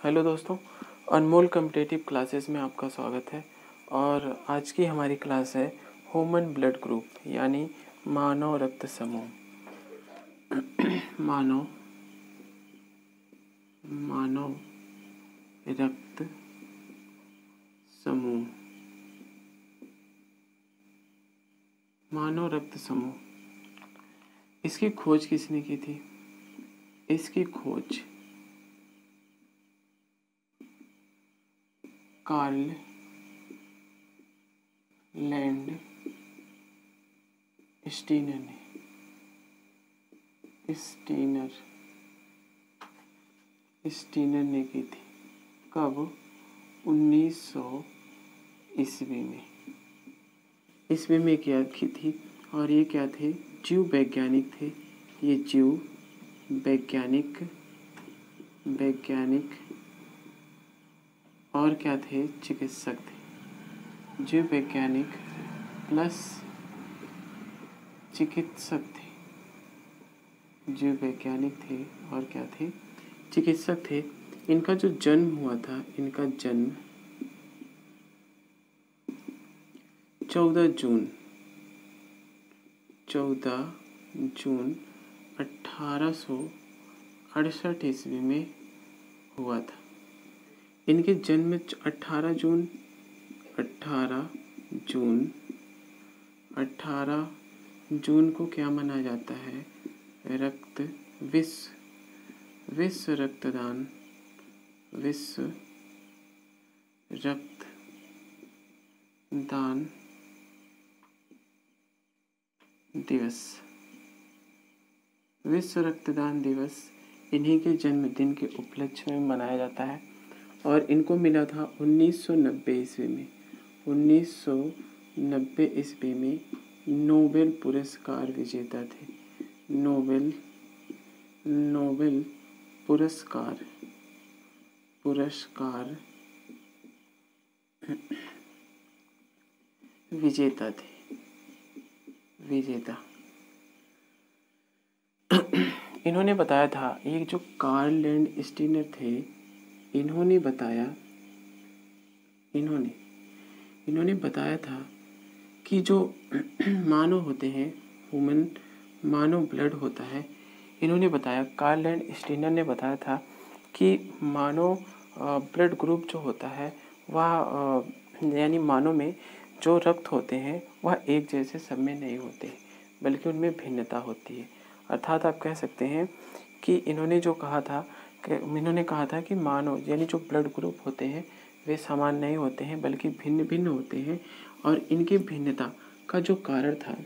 Hello दोस्तों, अनमोल competitive classes में आपका स्वागत है। और आज की हमारी क्लास है ह्यूमन ब्लड ग्रुप यानी मानव रक्त समूह। मानव रक्त समूह। मानव रक्त समूह, इसकी खोज किसने की थी? इसकी खोज कार्ल लैंड स्टीनर ने की थी। कब? 1900 ईस्वी में। ईस्वी में क्या की थी? और ये क्या थे? जीव वैज्ञानिक थे। ये जीव वैज्ञानिक और क्या थे? चिकित्सक थे। जीव वैज्ञानिक प्लस चिकित्सक थे। जीव वैज्ञानिक थे और क्या थे? चिकित्सक थे। इनका जो जन्म हुआ था, इनका जन्म 14 जून 1868 ईस्वी में हुआ था। इनके जन्म 18 जून को क्या माना जाता है? विश्व रक्तदान दिवस। विश्व रक्तदान दिवस इन्हीं के जन्मदिन के उपलक्ष्य में मनाया जाता है। और इनको मिला था 1990 ईस्वी में। 1990 ईस्वी में नोबेल पुरस्कार विजेता थे। नोबेल पुरस्कार विजेता थे। इन्होंने बताया था, ये जो कार्ल लैंड स्टीनर थे, इन्होंने बताया था कि जो मानव होते हैं, मानव ब्लड होता है। इन्होंने बताया, कार्ल लैंड स्टीनर ने बताया था कि मानव ब्लड ग्रुप जो होता है वह यानी मानव में जो रक्त होते हैं वह एक जैसे सब में नहीं होते, बल्कि उनमें भिन्नता होती है। अर्थात आप कह सकते हैं कि इन्होंने कहा था कि मानव यानी जो ब्लड ग्रुप होते हैं वे समान नहीं होते हैं, बल्कि भिन्न भिन्न होते हैं। और इनकी भिन्नता का जो कारण था,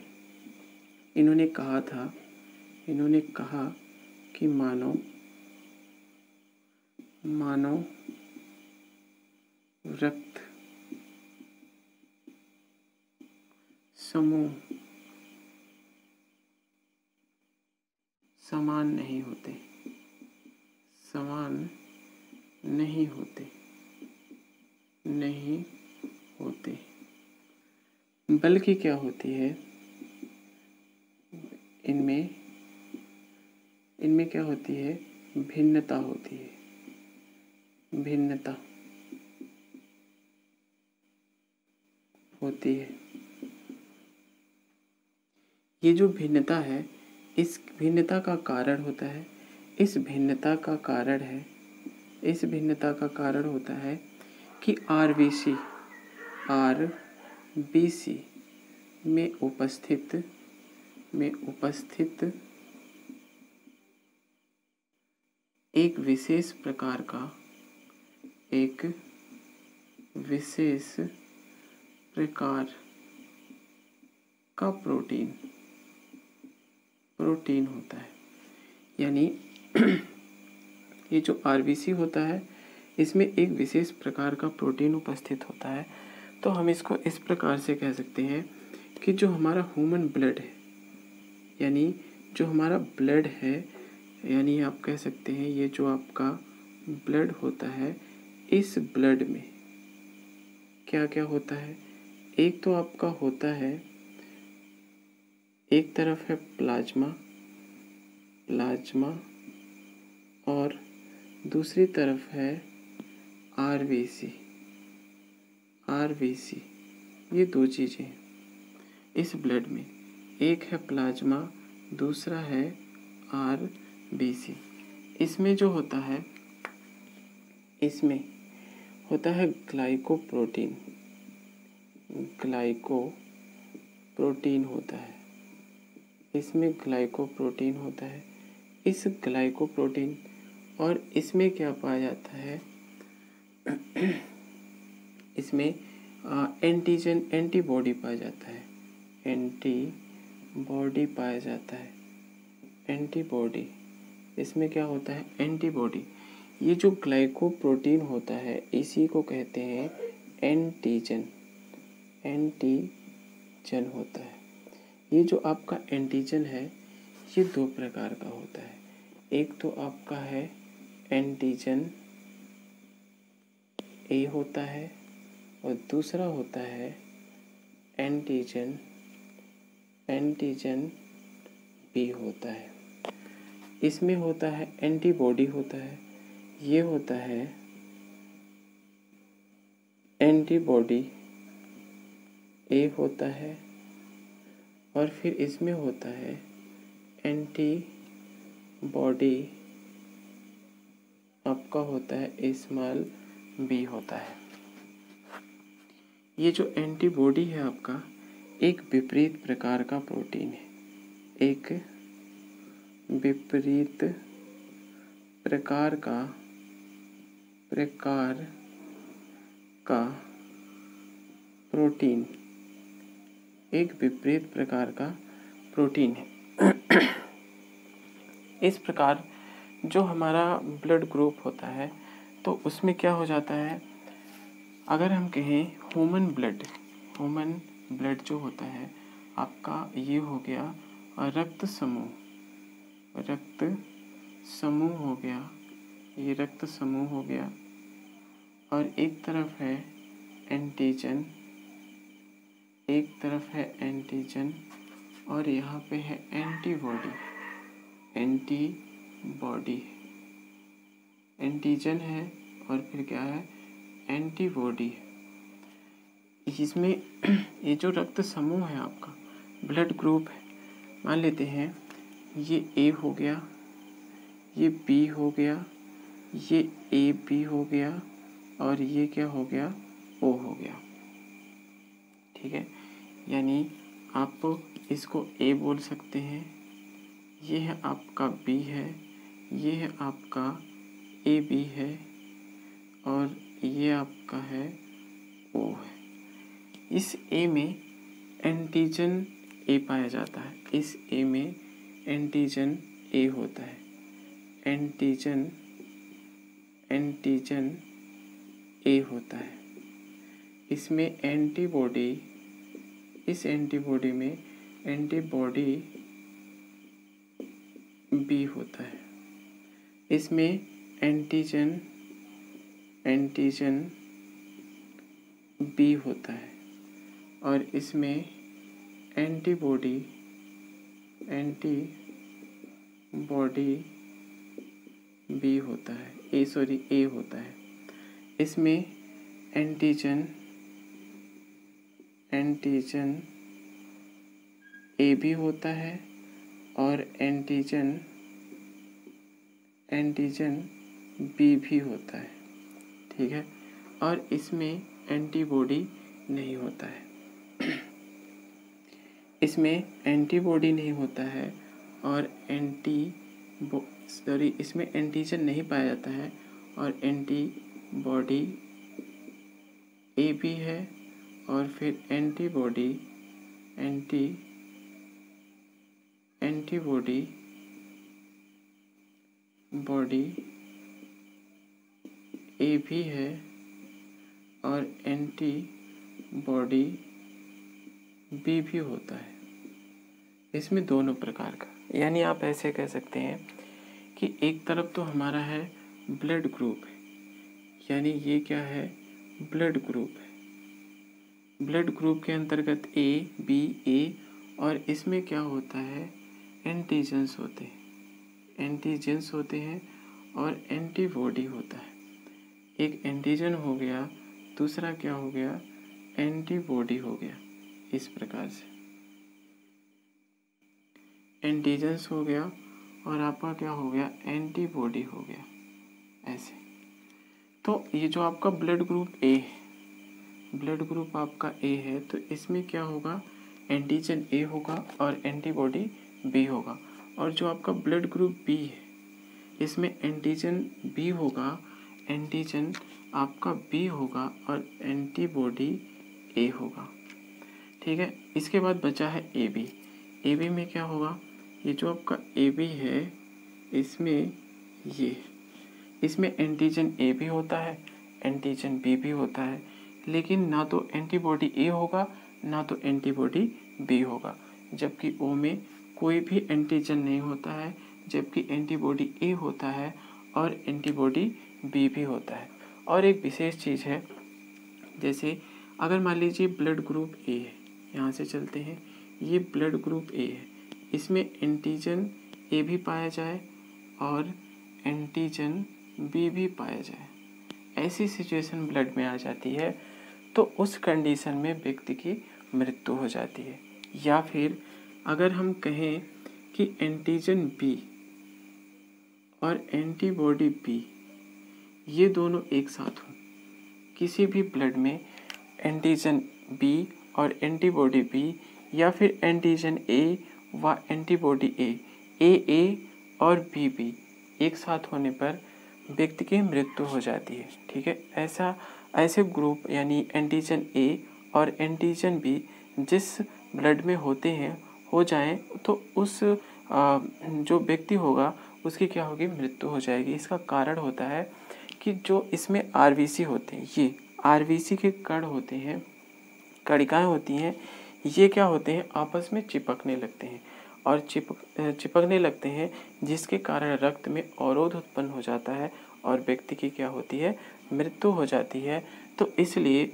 इन्होंने कहा कि मानव रक्त समूह समान नहीं होते, बल्कि क्या होती है? इनमें क्या होती है? भिन्नता होती है। ये जो भिन्नता है, इस भिन्नता का कारण होता है इस भिन्नता का कारण होता है कि आरबीसी में उपस्थित एक विशेष प्रकार का प्रोटीन होता है। यानी ये जो आरबीसी होता है, इसमें एक विशेष प्रकार का प्रोटीन उपस्थित होता है। तो हम इसको इस प्रकार से कह सकते हैं कि जो हमारा ह्यूमन ब्लड है, यानी जो हमारा ब्लड है, यानी आप कह सकते हैं ये जो आपका ब्लड होता है, इस ब्लड में क्या क्या होता है? एक तो आपका होता है, एक तरफ है प्लाज्मा और दूसरी तरफ है आरबीसी, ये दो चीज़ें इस ब्लड में, एक है प्लाज्मा, दूसरा है आरबीसी। इसमें जो होता है, इसमें होता है ग्लाइकोप्रोटीन होता है, इसमें ग्लाइकोप्रोटीन होता है। इस ग्लाइकोप्रोटीन और इसमें क्या पाया जाता है, इसमें एंटीबॉडी पाया जाता है, एंटीबॉडी, इसमें क्या होता है, एंटीबॉडी। ये जो ग्लाइकोप्रोटीन होता है इसी को कहते हैं एंटीजन होता है। ये जो आपका एंटीजन है ये दो प्रकार का होता है, एक तो आपका है एंटीजन ए होता है और दूसरा होता है एंटीजन बी होता है। इसमें होता है एंटीबॉडी होता है, ये होता है एंटीबॉडी ए होता है, और फिर इसमें होता है एंटीबॉडी आपका होता है स्मॉल बी होता है। ये जो एंटीबॉडी है आपका एक विपरीत प्रकार का प्रोटीन है, एक विपरीत प्रकार का प्रोटीन, एक विपरीत प्रकार का प्रोटीन है। इस प्रकार जो हमारा ब्लड ग्रुप होता है तो उसमें क्या हो जाता है, अगर हम कहें ह्यूमन ब्लड जो होता है आपका, ये हो गया रक्त समूह हो गया, ये रक्त समूह हो गया, और एक तरफ है एंटीजन, और यहाँ पे है एंटीबॉडी, एंटीजन है और फिर क्या है, एंटीबॉडी है। इसमें ये जो रक्त समूह है आपका ब्लड ग्रुप है, मान लेते हैं ये ए हो गया, ये बी हो गया, ये ए बी हो गया, और ये क्या हो गया, ओ हो गया। ठीक है, यानी आप इसको ए बोल सकते हैं, ये है आपका बी है, ये है आपका ए बी है, और ये आपका है ओ है। इस ए में एंटीजन ए पाया जाता है, इस ए में एंटीजन ए होता है, एंटीजन ए होता है। इसमें एंटीबॉडी, इस एंटीबॉडी में एंटीबॉडी बी होता है, इसमें एंटीजन बी होता है, और इसमें एंटीबॉडी बी होता है, ए होता है। इसमें एंटीजन ए भी होता है, और एंटीजन बी भी होता है। ठीक है, और इसमें एंटीबॉडी नहीं होता है, इसमें एंटीबॉडी नहीं होता है, और इसमें एंटीजन नहीं पाया जाता है, और एंटीबॉडी ए भी है, और फिर एंटीबॉडी ए भी है, और एंटीबॉडी बी भी होता है। इसमें दोनों प्रकार का, यानी आप ऐसे कह सकते हैं कि एक तरफ तो हमारा है ब्लड ग्रुप है, यानी ये क्या है, ब्लड ग्रुप है। ब्लड ग्रुप के अंतर्गत ए बी ए, और इसमें क्या होता है, एंटीजन्स होते हैं, और एंटीबॉडी होता है। एक एंटीजन हो गया, दूसरा क्या हो गया, एंटीबॉडी हो गया। इस प्रकार से एंटीजन्स हो गया और आपका क्या हो गया, एंटीबॉडी हो गया, ऐसे। तो ये जो आपका ब्लड ग्रुप ए है, ब्लड ग्रुप आपका ए है, तो इसमें क्या होगा, एंटीजन ए होगा और एंटीबॉडी बी होगा। और जो आपका ब्लड ग्रुप बी है, इसमें एंटीजन बी होगा, एंटीजन आपका बी होगा और एंटीबॉडी ए होगा। ठीक है, इसके बाद बचा है ए बी। ए बी में क्या होगा, ये जो आपका ए बी है, इसमें एंटीजन ए भी होता है, एंटीजन बी भी होता है, लेकिन ना तो एंटीबॉडी ए होगा ना तो एंटीबॉडी बी होगा। जबकि ओ में कोई भी एंटीजन नहीं होता है, जबकि एंटीबॉडी ए होता है और एंटीबॉडी बी भी होता है। और एक विशेष चीज़ है, जैसे अगर मान लीजिए ब्लड ग्रुप ए है, यहाँ से चलते हैं, ये ब्लड ग्रुप ए है, इसमें एंटीजन ए भी पाया जाए और एंटीजन बी भी पाया जाए, ऐसी सिचुएशन ब्लड में आ जाती है, तो उस कंडीशन में व्यक्ति की मृत्यु हो जाती है। या फिर अगर हम कहें कि एंटीजन बी और एंटीबॉडी बी ये दोनों एक साथ हों, किसी भी ब्लड में एंटीजन बी और एंटीबॉडी बी, या फिर एंटीजन ए व एंटीबॉडी ए और बी एक साथ होने पर व्यक्ति की मृत्यु हो जाती है। ठीक है, ऐसे ग्रुप यानी एंटीजन ए और एंटीजन बी जिस ब्लड में होते हैं, हो जाएं, तो उस जो व्यक्ति होगा उसकी क्या होगी, मृत्यु हो जाएगी। इसका कारण होता है कि जो इसमें आरबीसी होते हैं, ये आरबीसी के कण होते हैं, कणिकाएं होती हैं, ये क्या होते हैं, आपस में चिपकने लगते हैं और चिपकने लगते हैं, जिसके कारण रक्त में अवरोध उत्पन्न हो जाता है और व्यक्ति की क्या होती है, मृत्यु हो जाती है। तो इसलिए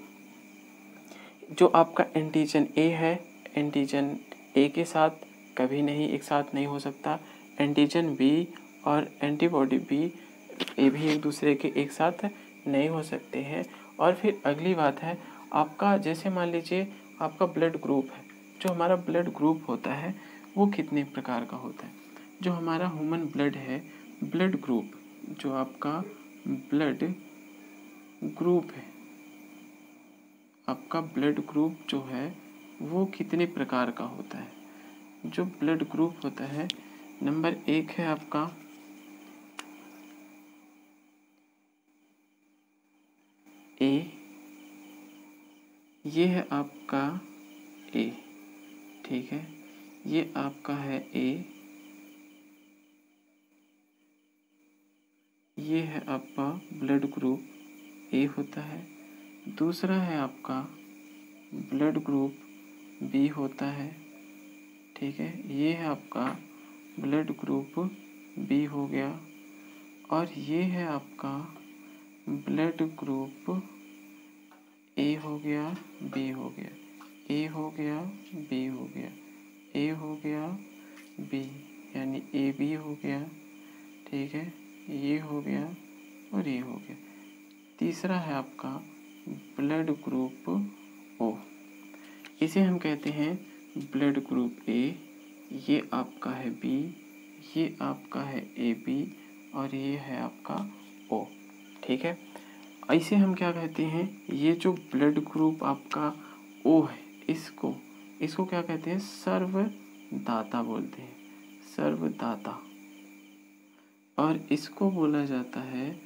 जो आपका एंटीजन ए है, एंटीजन ए के साथ कभी नहीं एक साथ नहीं हो सकता, एंटीजन बी और एंटीबॉडी बी ये भी एक दूसरे के एक साथ नहीं हो सकते हैं। और फिर अगली बात है आपका, जैसे मान लीजिए आपका ब्लड ग्रुप है, जो हमारा ब्लड ग्रुप होता है वो कितने प्रकार का होता है। जो हमारा ह्यूमन ब्लड है, ब्लड ग्रुप, जो आपका ब्लड ग्रुप है, आपका ब्लड ग्रुप जो है वो कितने प्रकार का होता है। जो ब्लड ग्रुप होता है, नंबर 1 है आपका ए, ये है आपका ए, ठीक है, ये आपका है ए, ये है आपका ब्लड ग्रुप ए होता है। दूसरा है आपका ब्लड ग्रुप बी होता है, ठीक है, ये है आपका ब्लड ग्रुप बी हो गया। और ये है आपका ब्लड ग्रुप ए हो गया, बी हो गया, ए हो गया, बी हो गया, ए हो गया, बी, यानी ए बी हो गया, ठीक है, ये हो गया और ये हो गया। तीसरा है आपका ब्लड ग्रुप ओ, इसे हम कहते हैं ब्लड ग्रुप ए, ये आपका है बी, ये आपका है ए बी और ये है आपका ओ, ठीक है। इसे हम क्या कहते हैं, ये जो ब्लड ग्रुप आपका ओ है, इसको क्या कहते हैं, सर्वदाता बोलते हैं, सर्वदाता। और इसको बोला जाता है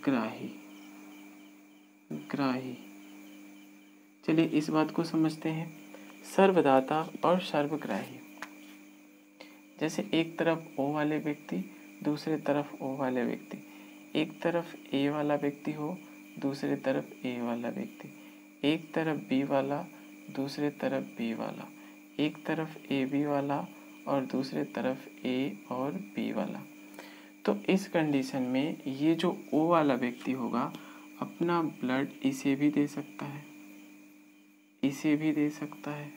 ग्राही। चलिए इस बात को समझते हैं, सर्वदाता और सर्वग्राही। जैसे एक तरफ ओ वाले व्यक्ति, दूसरे तरफ ओ वाले व्यक्ति, एक तरफ ए वाला व्यक्ति हो, दूसरे तरफ ए वाला व्यक्ति, एक तरफ बी वाला, दूसरे तरफ बी वाला, एक तरफ ए बी वाला और दूसरे तरफ ए और बी वाला। तो इस कंडीशन में ये जो ओ वाला व्यक्ति होगा अपना ब्लड इसे भी दे सकता है, इसे भी दे सकता है,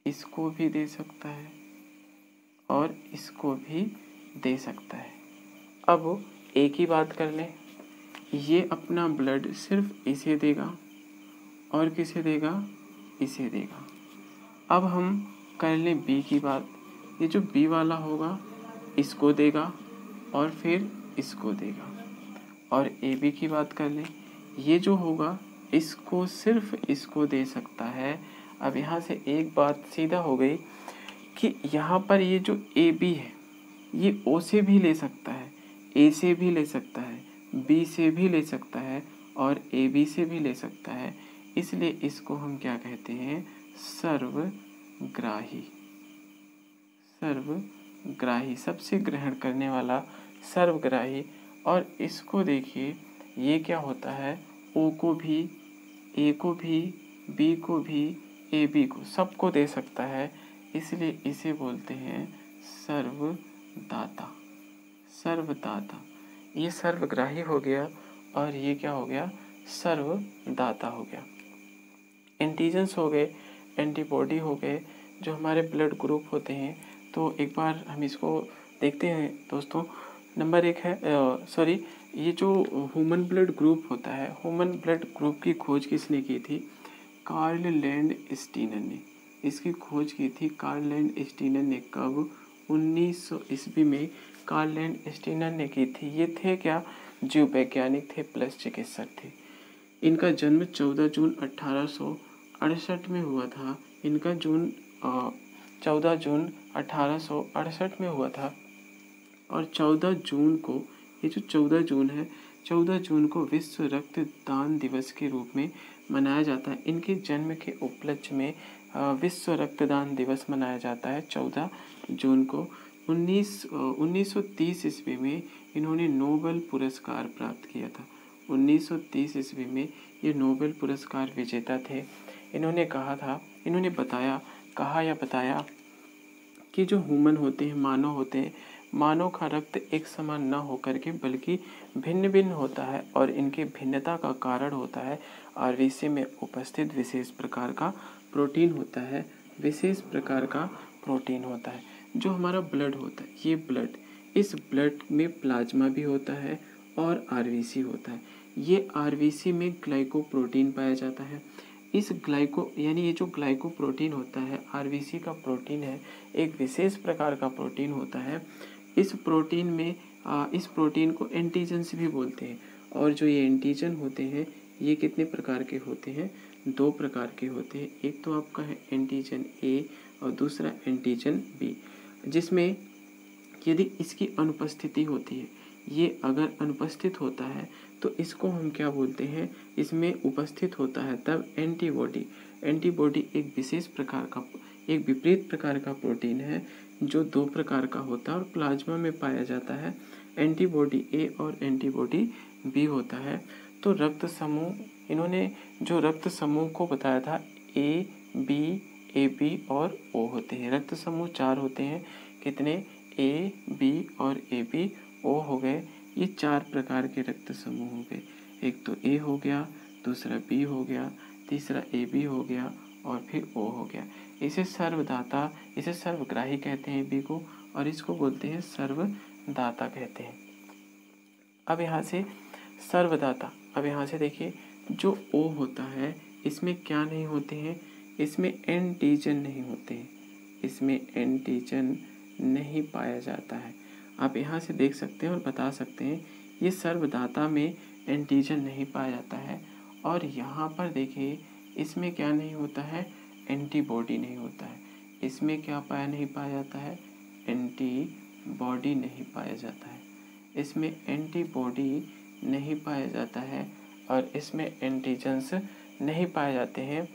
इसको भी दे सकता है और इसको भी दे सकता है। अब ए की बात कर लें, ये अपना ब्लड सिर्फ इसे देगा और किसे देगा, इसे देगा। अब हम कर लें बी की बात, ये जो बी वाला होगा इसको देगा और फिर इसको देगा। और ए बी की बात कर लें, ये जो होगा इसको सिर्फ इसको दे सकता है। अब यहाँ से एक बात सीधा हो गई कि यहाँ पर ये जो ए बी है ये ओ से भी ले सकता है, ए से भी ले सकता है, बी से भी ले सकता है और ए बी से भी ले सकता है। इसलिए इसको हम क्या कहते हैं, सर्वग्राही। सर्वग्राही, सबसे ग्रहण करने वाला, सर्वग्राही। और इसको देखिए ये क्या होता है, ओ को भी, ए को भी, बी को भी, ए बी को, सबको दे सकता है। इसलिए इसे बोलते हैं सर्वदाता। सर्वदाता, ये सर्वग्राही हो गया और ये क्या हो गया, सर्वदाता हो गया। एंटीजन्स हो गए, एंटीबॉडी हो गए, जो हमारे ब्लड ग्रुप होते हैं। तो एक बार हम इसको देखते हैं दोस्तों। नंबर 1 है ये जो ह्यूमन ब्लड ग्रुप होता है, ह्यूमन ब्लड ग्रुप की खोज किसने की थी, कार्ल लैंड स्टीनर ने। इसकी खोज की थी कार्ल लैंड स्टीनर ने। कब, 1900 ईस्वी में कार्ल लैंड स्टीनर ने की थी। ये थे क्या, जीव वैज्ञानिक थे प्लस चिकित्सक थे। इनका जन्म 14 जून 1868 में हुआ था। इनका 14 जून 1868 में हुआ था। और 14 जून को, ये जो 14 जून है, 14 जून को विश्व रक्तदान दिवस के रूप में मनाया जाता है। इनके जन्म के उपलक्ष्य में विश्व रक्तदान दिवस मनाया जाता है 14 जून को। 1930 ईस्वी में इन्होंने नोबेल पुरस्कार प्राप्त किया था। 1930 ईस्वी में ये नोबेल पुरस्कार विजेता थे। इन्होंने बताया कि जो ह्यूमन होते हैं, मानव होते हैं, मानव का रक्त एक समान न होकर के बल्कि भिन्न भिन्न होता है और इनके भिन्नता का कारण होता है आरबीसी में उपस्थित विशेष प्रकार का प्रोटीन होता है। विशेष प्रकार का प्रोटीन होता है जो हमारा ब्लड होता है। ये ब्लड, इस ब्लड में प्लाज्मा भी होता है और आरबीसी होता है। ये आरबीसी में ग्लाइकोप्रोटीन पाया जाता है। इस ये जो ग्लाइकोप्रोटीन होता है, आरबीसी का प्रोटीन है, एक विशेष प्रकार का प्रोटीन होता है। इस प्रोटीन को एंटीजन्स भी बोलते हैं। और जो ये एंटीजन होते हैं ये कितने प्रकार के होते हैं, 2 प्रकार के होते हैं। एक तो आपका है एंटीजन ए और दूसरा एंटीजन बी, जिसमें यदि इसकी अनुपस्थिति होती है, ये अगर अनुपस्थित होता है तो इसको हम क्या बोलते हैं, इसमें उपस्थित होता है तब एंटीबॉडी। एंटीबॉडी एक विपरीत प्रकार का प्रोटीन है जो 2 प्रकार का होता है और प्लाज्मा में पाया जाता है। एंटीबॉडी ए और एंटीबॉडी बी होता है। तो रक्त समूह, इन्होंने जो रक्त समूह को बताया था, ए बी और ओ होते हैं। रक्त समूह 4 होते हैं। कितने, ए बी और ए बी ओ हो गए। ये 4 प्रकार के रक्त समूह हो गए। एक तो ए हो गया, दूसरा बी हो गया, तीसरा ए बी हो गया और फिर ओ हो गया। इसे सर्वग्राही कहते हैं बी को, और इसको बोलते हैं सर्वदाता कहते हैं। अब यहाँ से सर्वदाता, अब यहाँ से देखिए जो ओ होता है इसमें क्या नहीं होते हैं, इसमें एंटीजन नहीं होते हैं, इसमें एंटीजन नहीं पाया जाता है। आप यहाँ से देख सकते हैं और बता सकते हैं ये सर्वदाता में एंटीजन नहीं पाया जाता है। और यहाँ पर देखिए इसमें क्या नहीं होता है, एंटीबॉडी नहीं होता है। इसमें क्या नहीं पाया जाता है, एंटीबॉडी नहीं पाया जाता है। इसमें एंटीबॉडी नहीं पाया जाता है और इसमें एंटीजन्स नहीं पाए जाते हैं।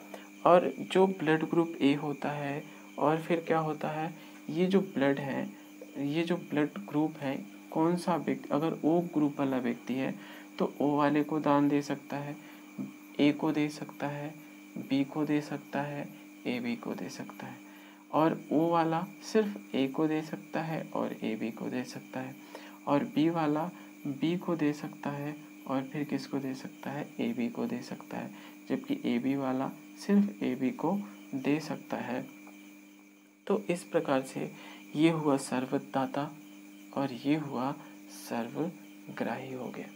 और जो ब्लड ग्रुप ए होता है, और फिर क्या होता है, ये जो ब्लड ग्रुप है, कौन सा व्यक्ति अगर ओ ग्रुप वाला व्यक्ति है तो ओ वाले को दान दे सकता है, ए को दे सकता है, बी को दे सकता है, ए बी को दे सकता है। और ओ वाला सिर्फ ए को दे सकता है और ए बी को दे सकता है। और बी वाला बी को दे सकता है और फिर किसको दे सकता है, ए बी को दे सकता है। जबकि ए बी वाला सिर्फ ए बी को दे सकता है। तो इस प्रकार से ये हुआ सर्वदाता और ये हुआ सर्वग्राही। ग्राही हो गया।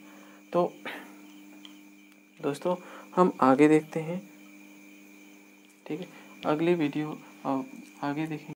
तो दोस्तों हम आगे देखते हैं, ठीक है, अगली वीडियो आगे देखेंगे।